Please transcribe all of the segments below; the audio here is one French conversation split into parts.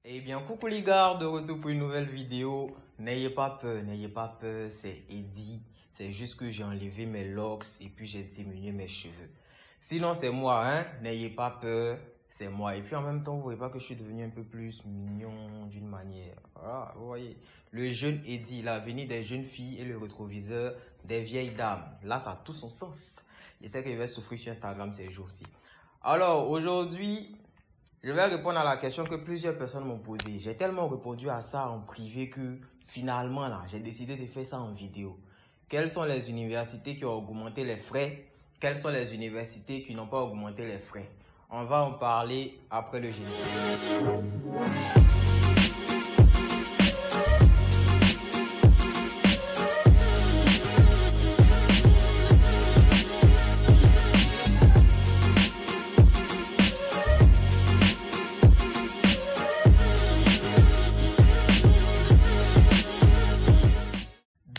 Eh bien, coucou les gars, de retour pour une nouvelle vidéo. N'ayez pas peur, c'est Eddie. C'est juste que j'ai enlevé mes locks et puis j'ai diminué mes cheveux. Sinon, c'est moi, hein. N'ayez pas peur, c'est moi. Et puis en même temps, vous voyez pas que je suis devenu un peu plus mignon d'une manière. Voilà, vous voyez. Le jeune Eddie, l'avenir des jeunes filles et le rétroviseur des vieilles dames. Là, ça a tout son sens. Je sais que je vais souffrir sur Instagram ces jours-ci. Alors, aujourd'hui, je vais répondre à la question que plusieurs personnes m'ont posée. J'ai tellement répondu à ça en privé que finalement, là, j'ai décidé de faire ça en vidéo. Quelles sont les universités qui ont augmenté les frais? Quelles sont les universités qui n'ont pas augmenté les frais? On va en parler après le générique.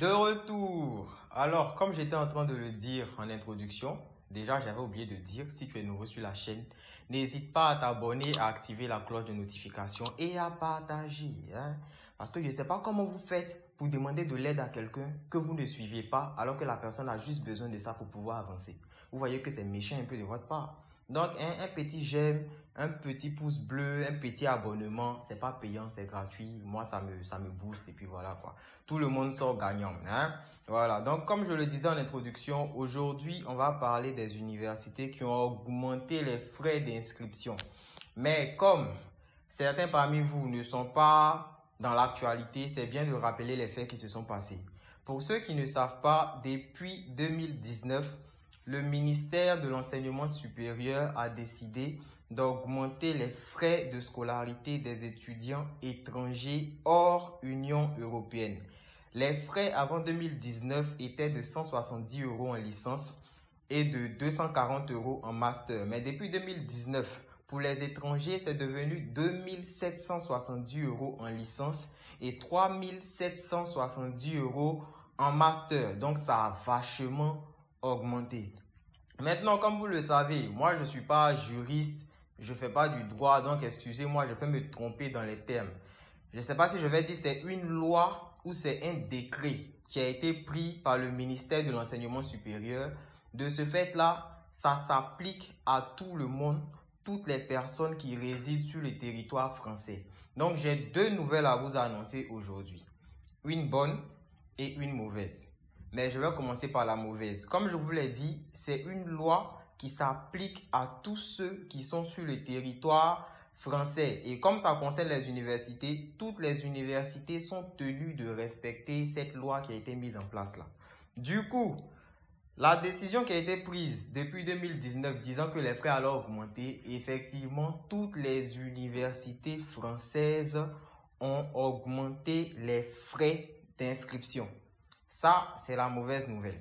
De retour. Alors, comme j'étais en train de le dire en introduction, déjà j'avais oublié de dire, si tu es nouveau sur la chaîne, n'hésite pas à t'abonner, à activer la cloche de notification et à partager. Parce que je ne sais pas comment vous faites pour demander de l'aide à quelqu'un que vous ne suivez pas alors que la personne a juste besoin de ça pour pouvoir avancer. Vous voyez que c'est méchant un peu de votre part. Donc, un petit j'aime, un petit pouce bleu, un petit abonnement, c'est pas payant, c'est gratuit. Moi, ça me booste et puis voilà quoi. Tout le monde sort gagnant. Voilà. Donc, comme je le disais en introduction, aujourd'hui, on va parler des universités qui ont augmenté les frais d'inscription. Mais comme certains parmi vous ne sont pas dans l'actualité, c'est bien de rappeler les faits qui se sont passés. Pour ceux qui ne savent pas, depuis 2019, le ministère de l'Enseignement supérieur a décidé d'augmenter les frais de scolarité des étudiants étrangers hors Union européenne. Les frais avant 2019 étaient de 170 € en licence et de 240 € en master. Mais depuis 2019, pour les étrangers, c'est devenu 2770 € en licence et 3770 € en master. Donc, ça a vachement augmenté. Maintenant, comme vous le savez, moi, je ne suis pas juriste, je ne fais pas du droit, donc excusez-moi, je peux me tromper dans les termes. Je ne sais pas si je vais dire c'est une loi ou c'est un décret qui a été pris par le ministère de l'Enseignement supérieur. De ce fait-là, ça s'applique à tout le monde, toutes les personnes qui résident sur le territoire français. Donc, j'ai deux nouvelles à vous annoncer aujourd'hui. Une bonne et une mauvaise. Mais je vais commencer par la mauvaise. Comme je vous l'ai dit, c'est une loi qui s'applique à tous ceux qui sont sur le territoire français. Et comme ça concerne les universités, toutes les universités sont tenues de respecter cette loi qui a été mise en place là. Du coup, la décision qui a été prise depuis 2019 disant que les frais allaient augmenter, effectivement, toutes les universités françaises ont augmenté les frais d'inscription. Ça, c'est la mauvaise nouvelle.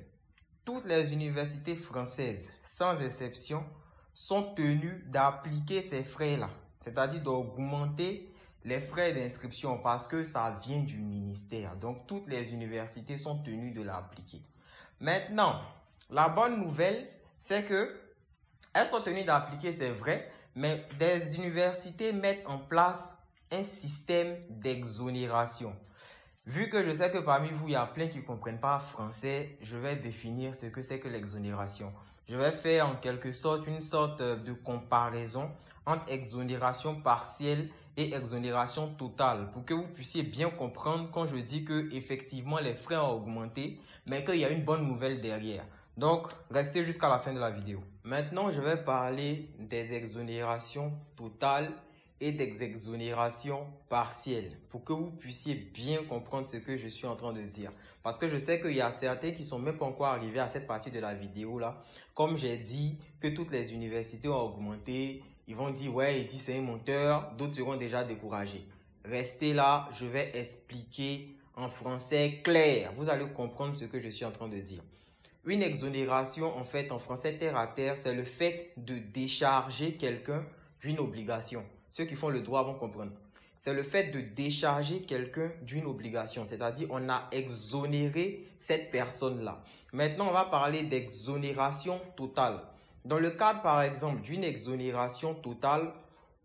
Toutes les universités françaises, sans exception, sont tenues d'appliquer ces frais-là, c'est-à-dire d'augmenter les frais d'inscription parce que ça vient du ministère. Donc, toutes les universités sont tenues de l'appliquer. Maintenant, la bonne nouvelle, c'est que elles sont tenues d'appliquer, c'est vrai, mais des universités mettent en place un système d'exonération. Vu que je sais que parmi vous, il y a plein qui ne comprennent pas français, je vais définir ce que c'est que l'exonération. Je vais faire en quelque sorte une sorte de comparaison entre exonération partielle et exonération totale pour que vous puissiez bien comprendre quand je dis que effectivement les frais ont augmenté, mais qu'il y a une bonne nouvelle derrière. Donc, restez jusqu'à la fin de la vidéo. Maintenant, je vais parler des exonérations totales et des exonérations partielles pour que vous puissiez bien comprendre ce que je suis en train de dire. Parce que je sais qu'il y a certains qui sont même pas encore arrivés à cette partie de la vidéo là. Comme j'ai dit que toutes les universités ont augmenté, ils vont dire ouais, il dit c'est un menteur, d'autres seront déjà découragés. Restez là, je vais expliquer en français clair. Vous allez comprendre ce que je suis en train de dire. Une exonération, en fait, en français terre à terre, c'est le fait de décharger quelqu'un d'une obligation. Ceux qui font le droit vont comprendre. C'est le fait de décharger quelqu'un d'une obligation, c'est-à-dire on a exonéré cette personne-là. Maintenant, on va parler d'exonération totale. Dans le cadre, par exemple, d'une exonération totale,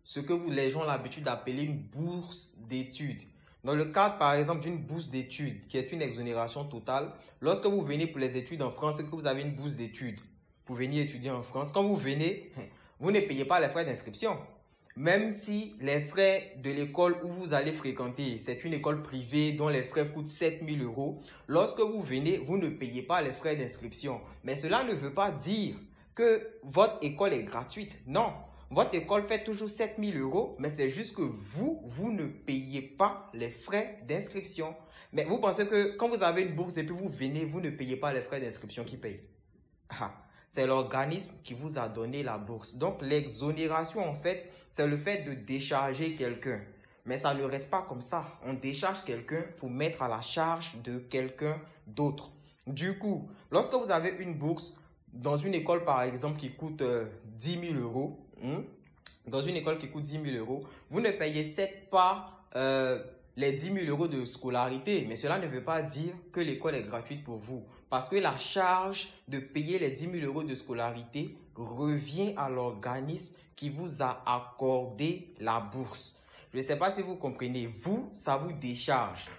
ce que les gens ont l'habitude d'appeler une bourse d'études. Dans le cadre, par exemple, d'une bourse d'études, qui est une exonération totale, lorsque vous venez pour les études en France et que vous avez une bourse d'études pour venir étudier en France, quand vous venez, vous ne payez pas les frais d'inscription. Même si les frais de l'école où vous allez fréquenter, c'est une école privée dont les frais coûtent 7 000 euros, lorsque vous venez, vous ne payez pas les frais d'inscription. Mais cela ne veut pas dire que votre école est gratuite. Non, votre école fait toujours 7 000 euros, mais c'est juste que vous ne payez pas les frais d'inscription. Mais vous pensez que quand vous avez une bourse et puis vous venez, vous ne payez pas les frais d'inscription qui payent. C'est l'organisme qui vous a donné la bourse. Donc, l'exonération, en fait, c'est le fait de décharger quelqu'un. Mais ça ne reste pas comme ça. On décharge quelqu'un pour mettre à la charge de quelqu'un d'autre. Du coup, lorsque vous avez une bourse dans une école, par exemple, qui coûte 10 000 euros, dans une école qui coûte 10 000 euros, vous ne payez certes pas les 10 000 euros de scolarité, mais cela ne veut pas dire que l'école est gratuite pour vous. Parce que la charge de payer les 10 000 euros de scolarité revient à l'organisme qui vous a accordé la bourse. Je ne sais pas si vous comprenez. Vous, ça vous décharge,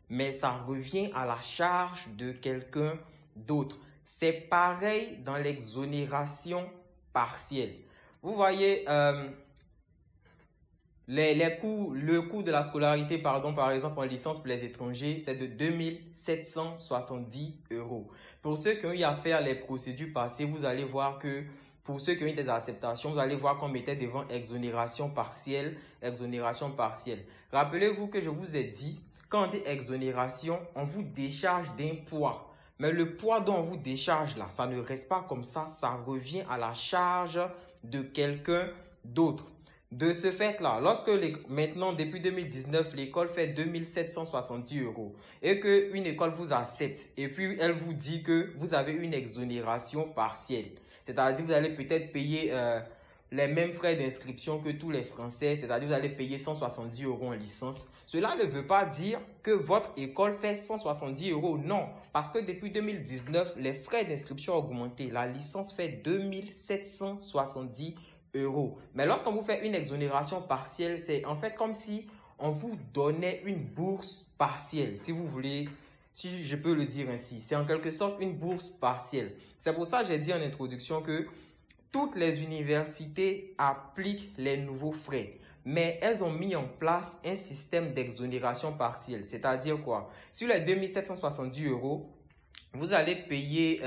mais ça revient à la charge de quelqu'un d'autre. C'est pareil dans l'exonération partielle. Vous voyez, le coût de la scolarité, par exemple en licence pour les étrangers, c'est de 2 770 euros. Pour ceux qui ont eu à faire les procédures passées, vous allez voir que pour ceux qui ont eu des acceptations, vous allez voir qu'on mettait devant exonération partielle, exonération partielle. Rappelez-vous que je vous ai dit, quand on dit exonération, on vous décharge d'un poids. Mais le poids dont on vous décharge là, ça ne reste pas comme ça revient à la charge de quelqu'un d'autre. De ce fait-là, lorsque maintenant, depuis 2019, l'école fait 2 770 euros et qu'une école vous accepte et puis elle vous dit que vous avez une exonération partielle, c'est-à-dire vous allez peut-être payer les mêmes frais d'inscription que tous les Français, c'est-à-dire vous allez payer 170 euros en licence. Cela ne veut pas dire que votre école fait 170 euros, non. Parce que depuis 2019, les frais d'inscription ont augmenté. La licence fait 2 770 euros. Mais lorsqu'on vous fait une exonération partielle, c'est en fait comme si on vous donnait une bourse partielle, si vous voulez, si je peux le dire ainsi. C'est en quelque sorte une bourse partielle. C'est pour ça que j'ai dit en introduction que toutes les universités appliquent les nouveaux frais, mais elles ont mis en place un système d'exonération partielle. C'est-à-dire quoi? Sur les 2 770 euros, vous allez payer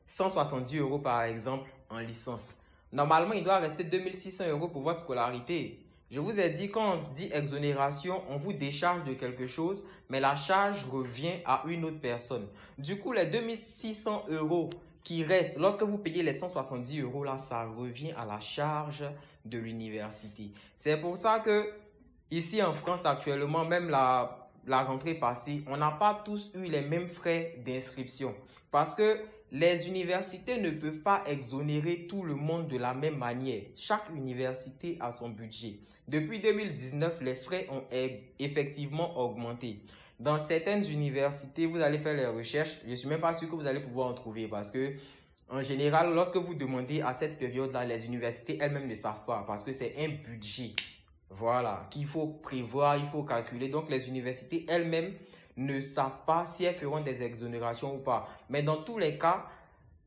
170 euros par exemple en licence. Normalement, il doit rester 2 600 euros pour votre scolarité. Je vous ai dit, quand on dit exonération, on vous décharge de quelque chose, mais la charge revient à une autre personne. Du coup, les 2 600 euros qui restent, lorsque vous payez les 170 euros, là, ça revient à la charge de l'université. C'est pour ça que ici en France actuellement, même la rentrée passée, on n'a pas tous eu les mêmes frais d'inscription. Parce que les universités ne peuvent pas exonérer tout le monde de la même manière. Chaque université a son budget. Depuis 2019, les frais ont effectivement augmenté. Dans certaines universités, vous allez faire les recherches. Je ne suis même pas sûr que vous allez pouvoir en trouver parce que, en général, lorsque vous demandez à cette période-là, les universités elles-mêmes ne savent pas parce que c'est un budget. Voilà, qu'il faut prévoir, il faut calculer. Donc, les universités elles-mêmes ne savent pas si elles feront des exonérations ou pas. Mais dans tous les cas,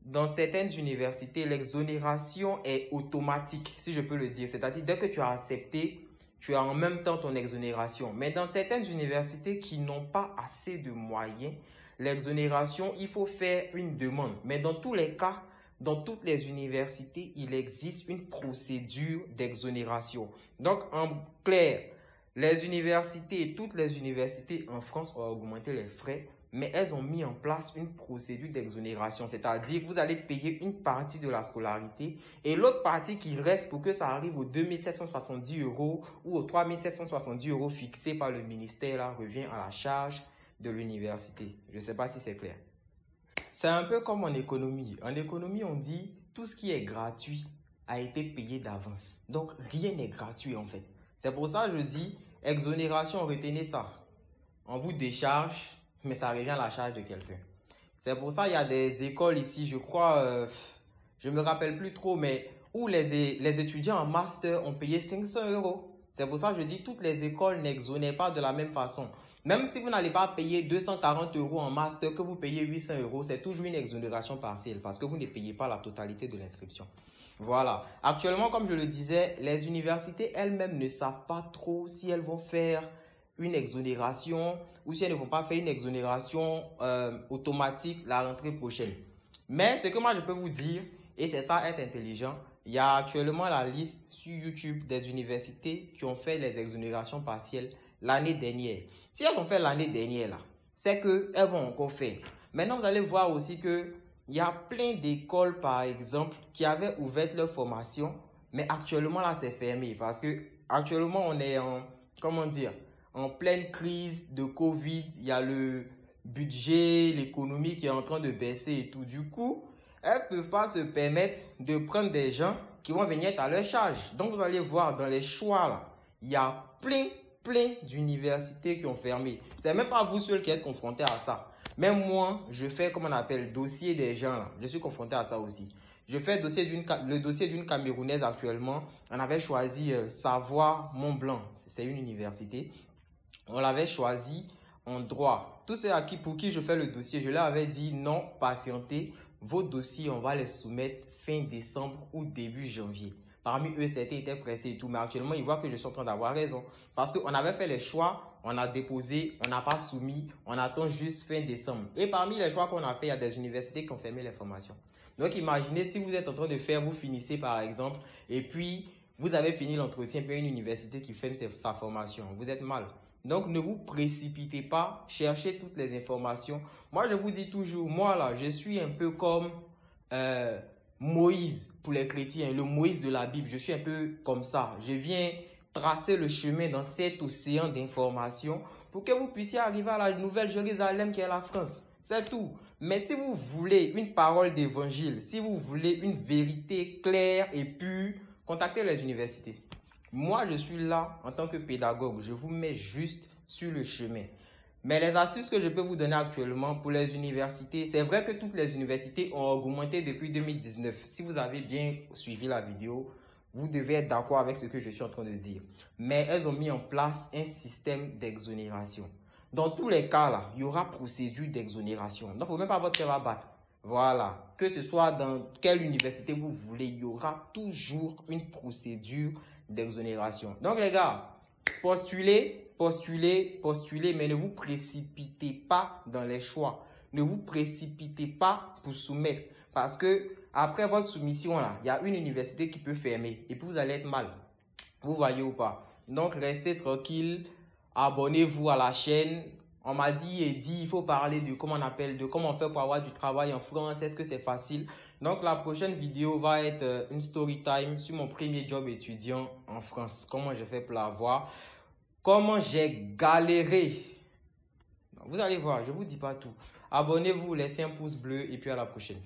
dans certaines universités, l'exonération est automatique, si je peux le dire. C'est-à-dire, dès que tu as accepté, tu as en même temps ton exonération. Mais dans certaines universités qui n'ont pas assez de moyens, l'exonération, il faut faire une demande. Mais dans tous les cas, dans toutes les universités, il existe une procédure d'exonération. Donc, en clair, les universités, toutes les universités en France ont augmenté les frais, mais elles ont mis en place une procédure d'exonération. C'est-à-dire que vous allez payer une partie de la scolarité et l'autre partie qui reste pour que ça arrive aux 2 770 euros ou aux 3 770 euros fixés par le ministère, là, revient à la charge de l'université. Je ne sais pas si c'est clair. C'est un peu comme en économie. En économie, on dit tout ce qui est gratuit a été payé d'avance. Donc, rien n'est gratuit en fait. C'est pour ça que je dis exonération, retenez ça. On vous décharge, mais ça revient à la charge de quelqu'un. C'est pour ça qu'il y a des écoles ici, je crois, je ne me rappelle plus trop, mais où les étudiants en master ont payé 500 euros. C'est pour ça que je dis toutes les écoles n'exonèrent pas de la même façon. Même si vous n'allez pas payer 240 euros en master, que vous payez 800 euros, c'est toujours une exonération partielle parce que vous ne payez pas la totalité de l'inscription. Voilà. Actuellement, comme je le disais, les universités elles-mêmes ne savent pas trop si elles vont faire une exonération ou si elles ne vont pas faire une exonération automatique la rentrée prochaine. Mais ce que moi je peux vous dire, et c'est ça être intelligent, il y a actuellement la liste sur YouTube des universités qui ont fait les exonérations partielles l'année dernière. Si elles ont fait l'année dernière, là, c'est qu'elles vont encore faire. Maintenant, vous allez voir aussi qu'il y a plein d'écoles, par exemple, qui avaient ouvert leur formation, mais actuellement, là, c'est fermé parce que actuellement, on est en, comment dire, en pleine crise de Covid. Il y a le budget, l'économie qui est en train de baisser et tout. Du coup, elles ne peuvent pas se permettre de prendre des gens qui vont venir à leur charge. Donc, vous allez voir dans les choix, là, il y a plein d'universités qui ont fermé. C'est même pas vous seuls qui êtes confrontés à ça. Même moi, je fais, comme on appelle, dossier des gens, là. Je suis confronté à ça aussi. Je fais le dossier d'une Camerounaise actuellement. On avait choisi Savoie Mont-Blanc. C'est une université. On l'avait choisi en droit. Tous ceux pour qui je fais le dossier, je leur avais dit non, patientez. Vos dossiers, on va les soumettre fin décembre ou début janvier. Parmi eux, certains étaient pressés et tout, mais actuellement, ils voient que je suis en train d'avoir raison. Parce qu'on avait fait les choix, on a déposé, on n'a pas soumis, on attend juste fin décembre. Et parmi les choix qu'on a fait, il y a des universités qui ont fermé les formations. Donc, imaginez si vous êtes en train de faire, vous finissez par exemple, et puis vous avez fini l'entretien, puis il y a une université qui ferme sa formation. Vous êtes mal. Donc, ne vous précipitez pas, cherchez toutes les informations. Moi, je vous dis toujours, moi là, je suis un peu comme Moïse pour les chrétiens, le Moïse de la Bible. Je suis un peu comme ça. Je viens tracer le chemin dans cet océan d'informations pour que vous puissiez arriver à la nouvelle Jérusalem qui est la France. C'est tout. Mais si vous voulez une parole d'évangile, si vous voulez une vérité claire et pure, contactez les universités. Moi, je suis là en tant que pédagogue. Je vous mets juste sur le chemin. Mais les astuces que je peux vous donner actuellement pour les universités, c'est vrai que toutes les universités ont augmenté depuis 2019. Si vous avez bien suivi la vidéo, vous devez être d'accord avec ce que je suis en train de dire. Mais elles ont mis en place un système d'exonération. Dans tous les cas, là, il y aura procédure d'exonération. Donc, il ne faut même pas votre cœur à battre. Voilà. Que ce soit dans quelle université vous voulez, il y aura toujours une procédure d'exonération. Donc, les gars, postulez, mais ne vous précipitez pas dans les choix. Ne vous précipitez pas pour soumettre. Parce que après votre soumission, là, il y a une université qui peut fermer. Et puis, vous allez être mal. Vous voyez ou pas? Donc, restez tranquille. Abonnez-vous à la chaîne. On m'a dit il faut parler de comment on fait pour avoir du travail en France. Est-ce que c'est facile? Donc, la prochaine vidéo va être une story time sur mon premier job étudiant en France. Comment j'ai fait pour l'avoir. Comment j'ai galéré. Vous allez voir, je ne vous dis pas tout. Abonnez-vous, laissez un pouce bleu et puis à la prochaine.